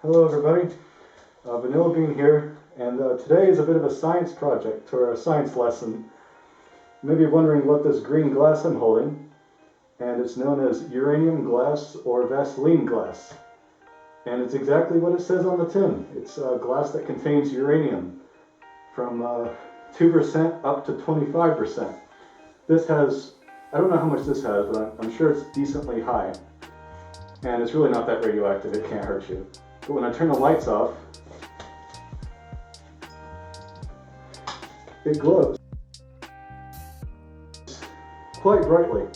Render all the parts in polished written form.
Hello everybody, Vanilla Bean here, and today is a bit of a science project or a science lesson. You may be wondering what this green glass I'm holding, and it's known as uranium glass or Vaseline glass. And it's exactly what it says on the tin. It's glass that contains uranium from 2% up to 25%. This has, I don't know how much this has, but I'm sure it's decently high. And it's really not that radioactive, it can't hurt you. But when I turn the lights off, it glows quite brightly.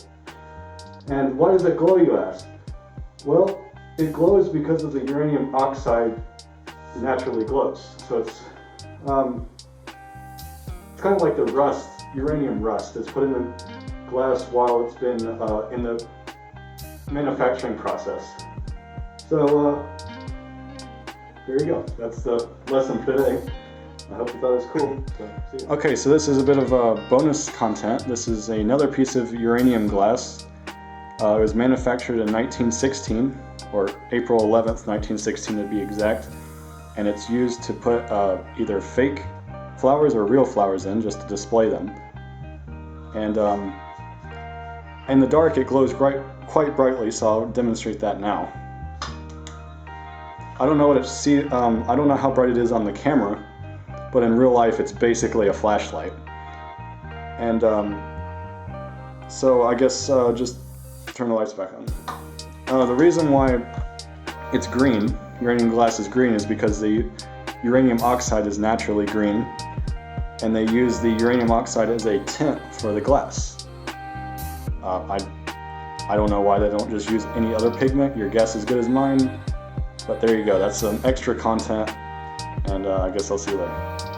And why does it glow, you ask? Well, it glows because of the uranium oxide naturally glows. So it's kind of like the rust, uranium rust. It's put in the glass while it's been in the manufacturing process. So there you go. That's the lesson for today. I hope you thought it was cool. So, see you. Okay, so this is a bit of bonus content. This is another piece of uranium glass. It was manufactured in 1916, or April 11th, 1916 to be exact. And it's used to put either fake flowers or real flowers in, just to display them. And in the dark it glows quite brightly, so I'll demonstrate that now. I don't know what I don't know how bright it is on the camera, but in real life it's basically a flashlight. And so I guess just turn the lights back on. The reason why it's green, uranium glass is green, is because the uranium oxide is naturally green, and they use the uranium oxide as a tint for the glass. I don't know why they don't just use any other pigment. Your guess is as good as mine. But there you go, that's some extra content, and I guess I'll see you later.